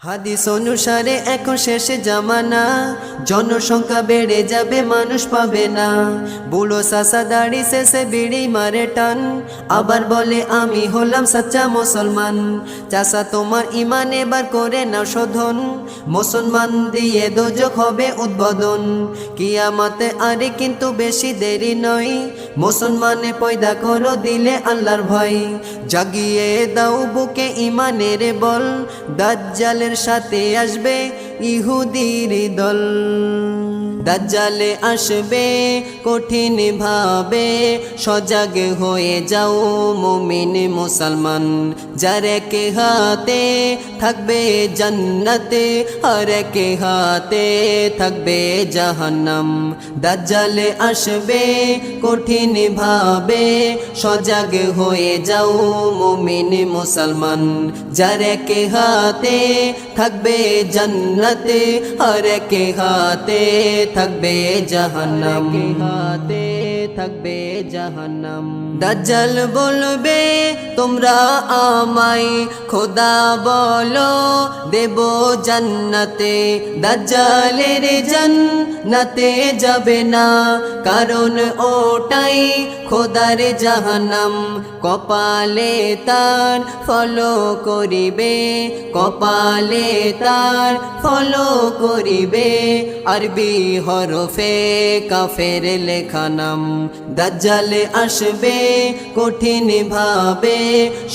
হাদিস অনুসারে এখন শেষে জামানা, জনসংখ্যা বেড়ে যাবে মানুষ পাবে না। বুড়ো সাসা দাড়ি শেষে বিড়ি মারে টান, আবার বলে আমি হলাম সাচ্চা মুসলমান। চাষা তোমার ইমান এবার করে না শোধন, মুসলমান দিয়ে দোজখ হবে উদ্বোধন। কিয়ামতে আরে কিন্তু বেশি দেরি নয়, মুসলমানে পয়দা করো দিলে আল্লাহর ভয়। জাগিয়ে দাও বুকে ইমানের বল, দাজ্জালের সাথে আসবে ইহুদির দল। দাজ্জালে আসবে কঠিন ভাবে, সজাগ হয়ে যাও মুমিন মুসলমান। যার এক হাতে থাকবে জান্নাতে, আর এক হাতে থাকবে জাহান্নাম। দাজ্জালে আসবে কঠিন ভাবে, সজাগ হয়ে যাও মুমিন মুসলমান। যার এক হাতে থাকবে জান্নাতে, আর এক হাতে থাকবে জাহান্নাম। হাতে থাকবে জাহান্নাম। দাজ্জাল বলবে তোমরা আমায় খোদা বলো, দেব জান্নাতে। দাজ্জালের জান্নাতে যাবে না, কারণ ওটাই খোদার জাহান্নাম। কপালে তার ফলো করিবে, কপালে তার ফলো করিবে, আরবি হরফে কাফের লেখা নাম। দাজ্জালে আসবে কঠিন ভাবে,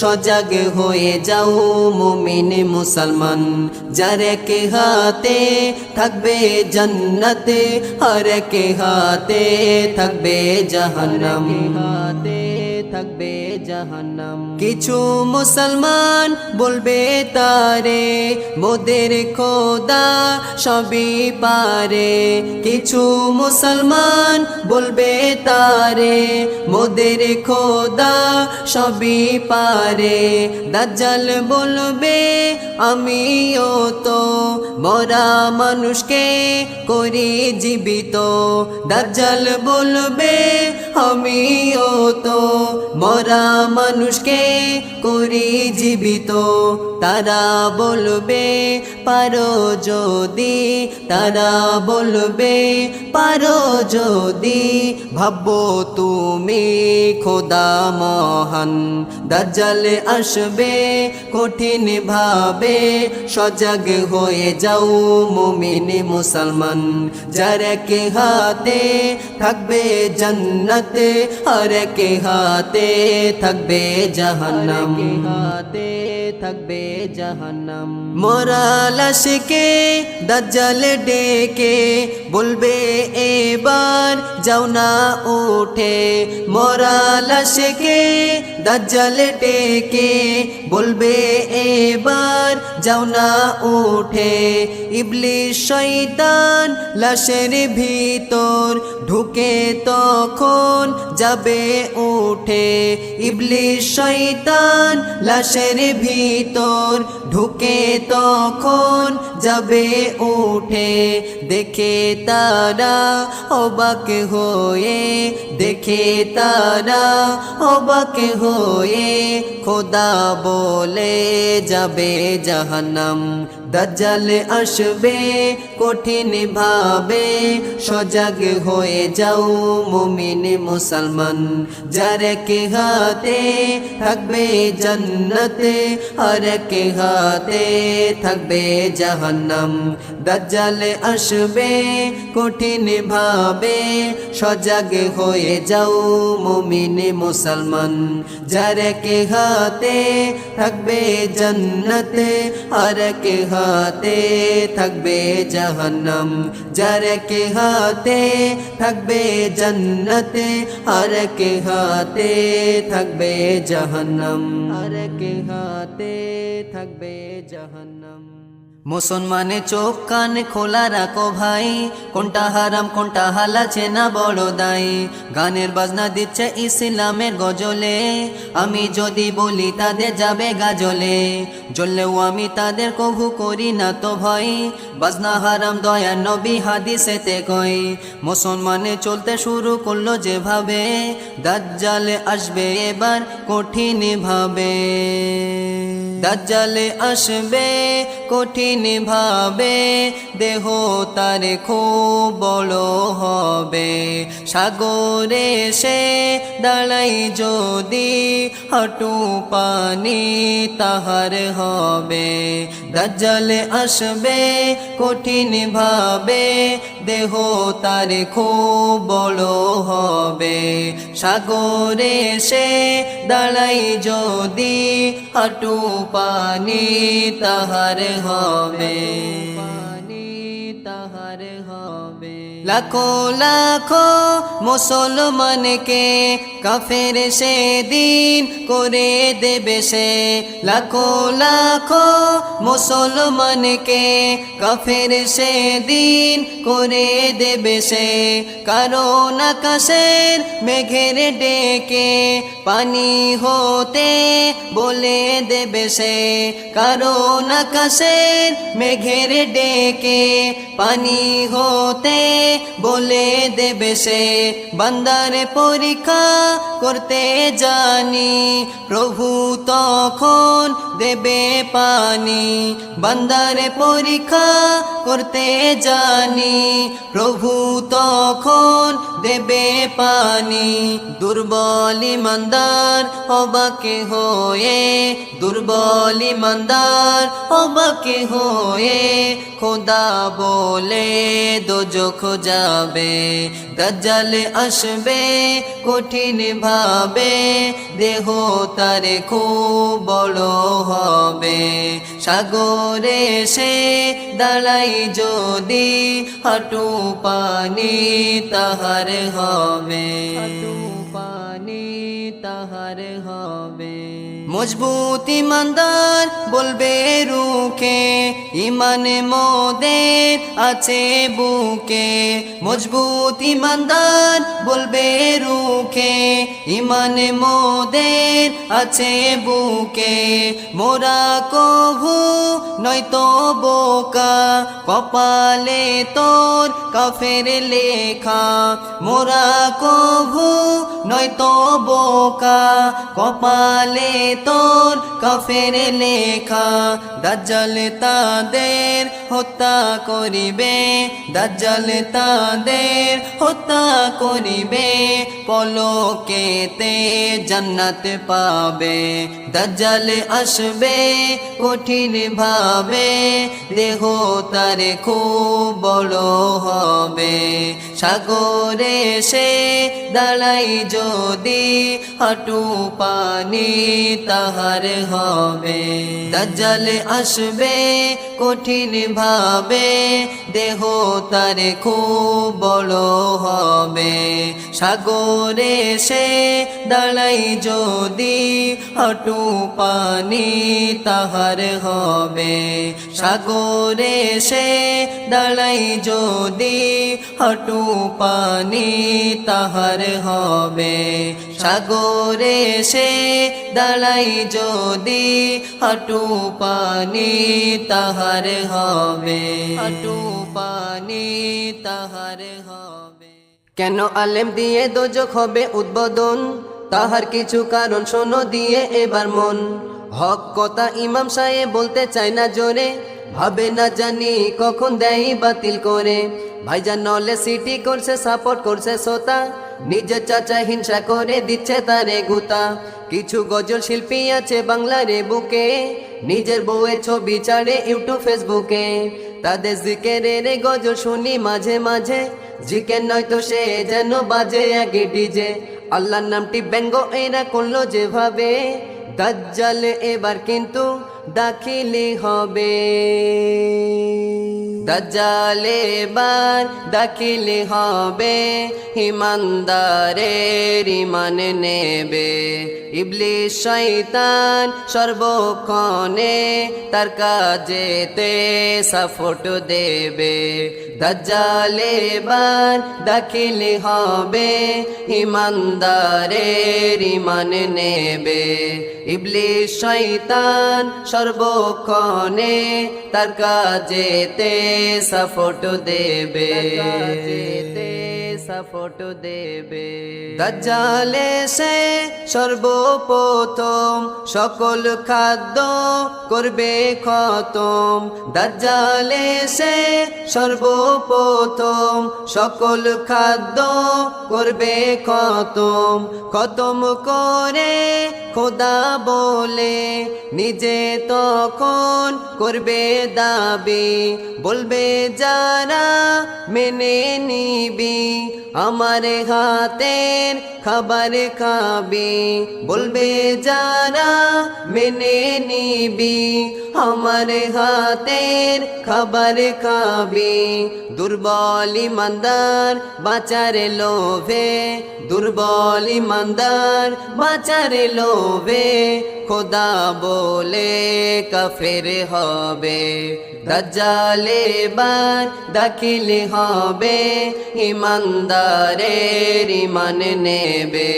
সজাগ হয়ে যাও মুমিন মুসলমান। যার এক হাতে থাকবে জান্নাতে, আর এক হাতে থাকবে জাহান্নাম। হাতে থাকবে জাহান্নাম। কিছু মুসলমান বলবে তারে মোদের খোদা সবই পারে। কিছু মুসলমান বলবে তারে মোদের খোদা সবই পারে। দাজ্জাল বলবে আমিও তো মরা মানুষকে করি জীবিত। দাজ্জাল বলবে আমিও তো মরা মানুষকে করি জীবিত। তারা বলবে পারো যদি, তারা বলবে পারো যদি, ভাবো তুমি খোদা মহান। দাজ্জালে আসবে কঠিন ভাবে, সজাগ হয়ে যাও মুমিন মুসলমান। যার এক হাতে থাকবে জান্নাতে, আর এক হাতে থাকবে জাহান্নাম। হাতে থাকবে জাহান্নাম। মরা লাশকে দাজ্জাল ডেকে বলবে এবার যাও না উঠে। মরা লাশকে দাজ্জাল ডেকে বলবে এবার যাও না উঠে। ইবলিস শয়তান লাশের ভিতর ঢুকে তখন যাবে উঠে। ইবলিস শয়তান লাশের ভিতর ঢুকে তখন যাবে উঠে। দেখে তারা অবাক হয়ে, দেখে তারা অবাক হয়ে, খোদা বলে যাবে জাহান্নাম। দাজ্জাল আসবে কঠিন ভাবে, সজাগ হয়ে যাও মুমিন মুসলমান। যার এক হাতে থাকবে জান্নাতে, আর এক হাতে থাকবে জাহান্নাম। দাজ্জাল আসবে কঠিন ভাবে, সজাগ হয়ে যাও মুমিন মুসলমান। যার এক হাতে থাকবে জান্নাতে, আর এক হাতে থাকবে জাহান্নাম। যার এক হাতে থাকবে জান্নাতে, আর এক হাতে থাকবে জাহান্নাম। আর এক হাতে থাকবে জাহান্নাম। মুসলমানে চোখ কান খোলা রাখো ভাই, কোনটা হারাম কোনটা হালাল চেনা বড় দায়। গানের বাজনা দিচ্ছে ইসলামের গজলে, আমি যদি বলি তাদের যাবে গাজলে। জ্বললেও আমি তাদের কভু করি না তো ভয়, বাজনা হারাম দয়া নবী হাদিসেতে কয়। মুসলমানে চলতে শুরু করলো যেভাবে, দাজ্জাল আসবে এবার কঠিন ভাবে। দাজ্জাল আসবে কঠিন ভাবে, দেহ তার খুব বড় হবে। সাগরে সে দাঁড়াই যদি, হাঁটু পানি তাহার হবে। দাজ্জাল আসবে কঠিন ভাবে, দেহ তার খুব বড় হবে। সাগরে সে দাঁড়াই যদি, হাঁটু পানি তাহার হবে। লাখো লাখো মুসলমানকে কাফের সেদিন করে দেবে সে। লাখো লাখো মুসলমানকে কাফের সেদিন করে দেবে সে। কারণ আকাশের মেঘের ডেকে পানি হতে বলে দেবে সে। কারণ আকাশের মেঘের ডেকে পানি হতে বলে দেবে সে। বান্দার পরীক্ষা করতে জানি, প্রভু তখন দেবে পানি। বান্দার পরীক্ষা করতে জানি, প্রভু তখন দেবে পানি। দুর্বল ইমানদার অবাকে হয়ে, দুর্বল ইমানদার অবাকে হয়ে, খোদা বলে দোজখ যাবে। দাজ্জাল আসবে কঠিন ভাবে, দেহ তার খুব বড় হবে। সাগরে সে দাঁড়াই যদি, হাঁটু পানি তাহার হবে। হাঁটু পানি তাহার হবে। মজবুত ইমানদার বলবে রুখে, ইমান মোদের আছে বুকে। মজবুত ইমানদার বলবে রুখে, ইমান মোদের আছে বুকে। মোরা কভু নয়তো বোকা, কপালে তোর কাফের লেখা। মোরা কভু নয়তো বোকা, কপালে তোর কাফের লেখা। দাজ্জাল তাদের হত্যা করিবে, দাজ্জাল তাদের হত্যা করিবে। পলকেতে জান্নাত পাবে। দাজ্জাল আসবে কঠিন ভাবে, দেহ তার খুব বড় হবে। সাগরে সে দাঁড়াই যদি, হাঁটু পানি তাহার হবে। দাজ্জাল আসবে কঠিন ভাবে, দেহ তার খুব বড় হবে। সাগরে সে দাঁড়াই যদি, হাঁটু পানি তাহার হবে। সাগরে সে দাঁড়াই যদি, হাঁটু পানি তাহার হবে। সাগরে সে দাঁড়াই যদি, হাঁটু পানি তাহার হবে। হাঁটু পানি তাহার হবে। কেন আলেম দিয়ে দোজখ হবে উদ্বোধন, তাহার কিছু কারণ শোনো দিয়ে এবার মন। হক কথা ইমাম সাহেব বলতে চায় না জোরে, ভাবে না জানি কখন দেয় বাতিল করে। ভাইজান নলে সিটি করছে সাপোর্ট করছে শ্রোতা, নিজের চাচা হিংসা করে দিচ্ছে তারে গুতা। কিছু গজল শিল্পী আছে বাংলারে বুকে, নিজের বউয়ের ছবি ছাড়ে ইউটিউব ফেসবুকে। তাদের জিকেরের গজল শুনি মাঝে মাঝে, জিকের নয়তো সে যেন বাজে আগে ডিজে। আল্লাহর নামটি ব্যঙ্গ এরা করলো যেভাবে, দাজ্জাল এবার কিন্তু দাখিলি হবে। দাজ্জাল এবার দাখিলি হবে, ইমানদারের ইমান নেবে। ইবলিস শয়তান সর্বক্ষণে তার কাজেতে সাপোর্ট দেবে। দাজ্জাল এবার দাখিলি হবে, ইমানদারের ইমান নেবে। ইবলিস শয়তান সর্বক্ষণে তার কাজেতে সাপোর্ট দেবে। সাপোর্ট দেবে। দাজ্জাল এসে সর্বপ্রথম সকল খাদ্য করবে খতম। দাজ্জাল এসে সর্বপ্রথম সকল খাদ্য করবে খতম। খতম করে খোদা বলে নিজে তখন করবে দাবি, বলবে যারা মেনে নিবি আমার হাতের খাবার খাবি। বলবে যারা মেনে নিবি আমার হাতের খাবার খাবি। দুর্বল ইমানদার বাঁচার লোভে, দুর্বল ইমানদার বাঁচার লোভে খোদা বলে কাফের হবে। দাজ্জাল এবার দাখিল হবে ইমানদারের ইমান নেবে।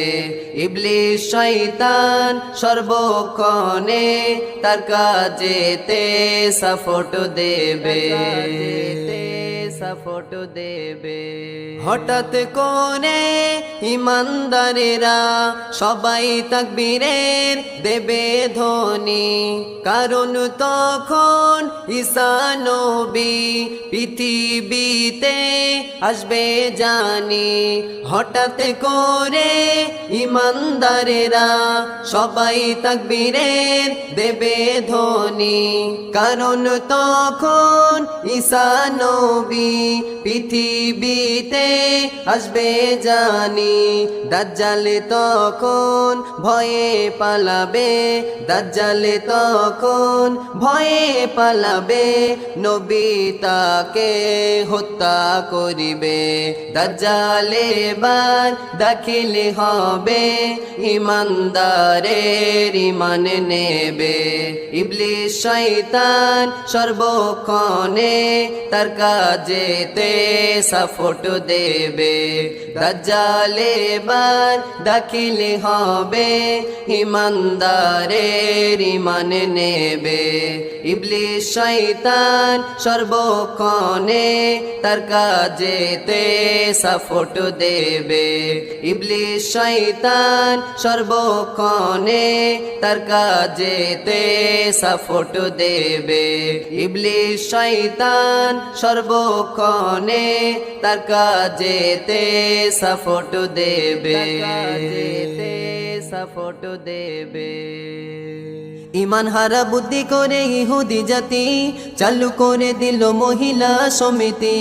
ইবলিস শয়তান সর্বক্ষণে তার কাজেতে সাপোর্ট দেবে, সাপোর্ট দেবে। হঠাৎ করে ইমানদারেরা সবাই তাকবীরের দেবে ধ্বনি, কারণ তখন ঈসা নবী পৃথিবীতে আসবে জানি। হঠাৎ করে ইমানদারেরা সবাই তাকবীরের দেবে ধ্বনি, কারণ তখন ঈসা নবী পৃথিবীতে আসবে জানি। দাজ্জাল তখন ভয়ে পালাবে, দাজ্জাল তখন ভয়ে পালাবে, নবী তাকে হত্যা করিবে। দাজ্জাল এবার দাখিল হবে ইমানদারের ইমান নেবে। ইবলিস শয়তান সর্বক্ষণে তার কাজেতে সাপোর্ট দেবে। দাজ্জাল এবার দাখিল হবে ইমানদারের ইমান নেবে। ইবলিস শয়তান সর্বক্ষণে তার কাজেতে সাপোর্ট দেবে। ইবলিস শয়তান সর্বক্ষণে তার কাজেতে সাপোর্ট দেবে। ইবলিস শয়তান সর্বক্ষণে তার কাজেতে সাপোর্ট দেবে, সাপোর্ট দেবে। ইমান হারা বুদ্ধি করে ইহুদি জাতি চালু করে দিল মহিলা সমিতি।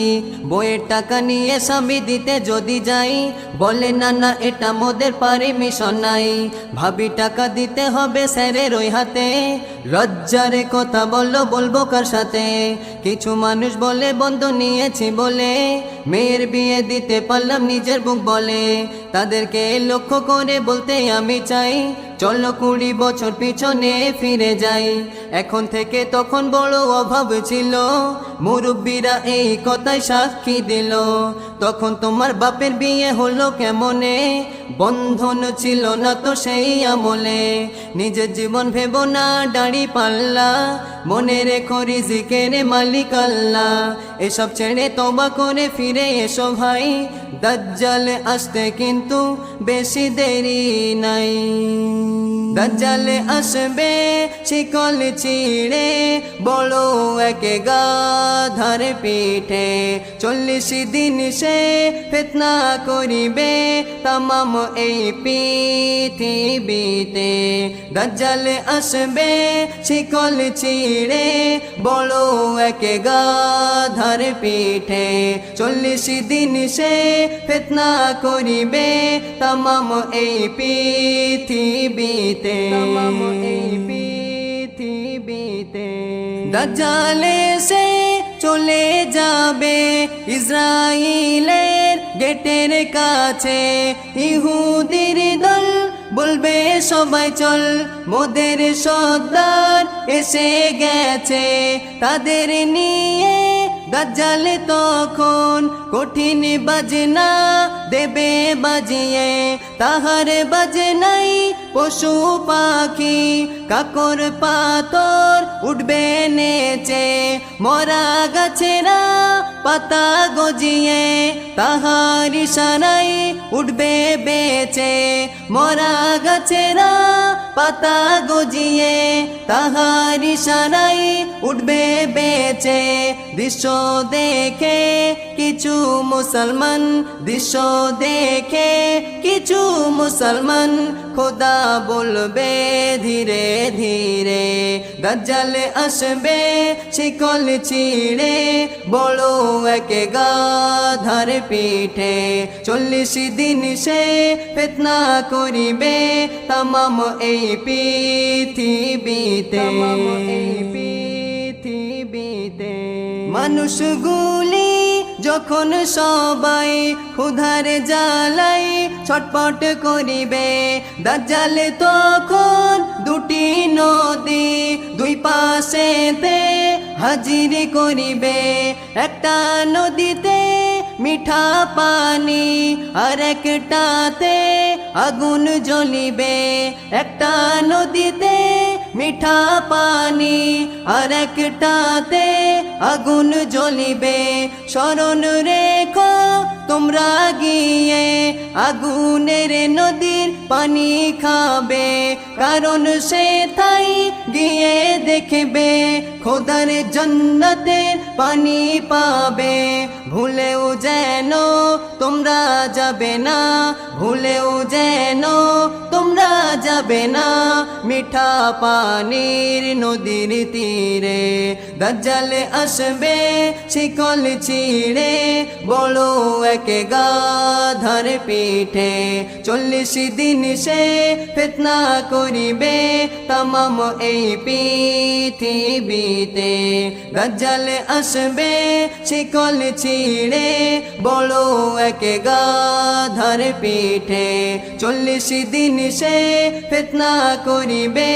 বইয়ের টাকা নিয়ে স্বামী দিতে যদি যাই, বলে না না এটা মোদের পারমিশন নাই। ভাবি টাকা দিতে হবে স্যারের ওই হাতে, লজ্জার কথা বলবো কার সাথে। কিছু মানুষ বলে বন্ধ নিয়েছি বলে মেয়ের বিয়ে দিতে পারলাম নিজের বুক বলে। তাদেরকে লক্ষ্য করে বলতে আমি চাই, চলো 20 বছর পিছনে ফিরে যাই। এখন থেকে তখন বড় অভাব ছিল, মুরব্বীরা এই কথায় সাক্ষী দিল। তখন তোমার বাপের বিয়ে হলো কেমনে, বন্ধন ছিল না তো সেই আমলে। নিজের জীবন ভেবো না দাড়ি পাল্লা, মনে রেখো রিজিকের মালিক আল্লাহ। এসব ছেড়ে তওবা করে ফিরে এসো ভাই, দাজ্জাল আসতে কিন্তু বেশি দেরি নাই। দাজ্জাল আসবে শিকল ছিঁড়ে, বড় এক গাধার পিঠে। 40 দিন সে ফিতনা করিবে তামাম এই পৃথিবীতে। দাজ্জাল আসবে শিকল ছিঁড়ে, বড় এক গাধার পিঠে। 40 দিন সে ফিতনা করিবে তামাম এই পৃথিবীতে, তামাম এই পৃথিবীতে। দাজ্জাল এসে চলে যাবে ইসরাইলের গেটের কাছে। ইহুদির দল বলবে সবাই চল, মোদের সর্দার এসে গেছে। তাদের নিয়ে দাজ্জাল তখন কঠিন বাজনা দেবে বাজিয়ে। তাহার বাজনাই পশু পাখি কাকর পাথর উঠবে নেচে, মরা গাছেরা পাতা গজিয়ে তাহার ইশারায় উঠবে বেঁচে, মরা গাছেরা পাতা গজিয়ে তাহার ইশারায় উঠবে বেঁচে। দৃশ্য দেখে কিছু মুসলমান, দৃশ্য দেখে কিছু মুসলমান খোদা বলবে ধীরে ধীরে, দাজ্জাল আসবে শিকল ছিঁড়ে বড় এক গাধার পিঠে। 40 দিন সে ফিতনা করিবে তামাম এই পৃথিবীতে, মানুষগুলি যখন সবাই ক্ষুধার জ্বালাই ছটপট করিবে, দাজ্জাল তখন দুটি নদী দুই পাশেতে হাজির করিবে। একটা নদীতে মিঠা পানি আর একটাতে আগুন জ্বলিবে, একটা নদীতে মিঠা পানি আর একটাতে আগুন জ্বলিবে। স্মরণ রেখো তোমরা গিয়ে আগুনের নদীর পানি খাবে, কারণ সে তাই গিয়ে দেখবে খোদার জান্নাতের পানি পাবে। ভুলেও যেন তোমরা যাবে না, ভুলেও যেন তোমরা যাবে না মিঠা পানির নদীর তীরে। দাজ্জাল আসবে শিকল ছিঁড়ে বড় এক গাধার পিঠে, 40 দিন সে ফিতনা করিবে তামাম এই পৃথিবীতে। দাজ্জাল আসবে শিকল ছিঁড়ে বড় এক গাধার পিঠে, 40 দিন সে ফিতনা করিবে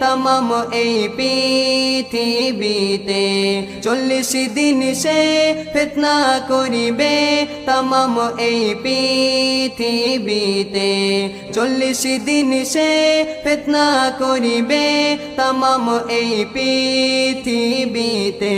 তামাম এই পৃথিবীতে। 40 দিন সে ফিতনা করিবে তামাম এই পৃথিবীতে, 40 দিন সে ফিতনা করিবে তামাম এই পৃথিবীতে।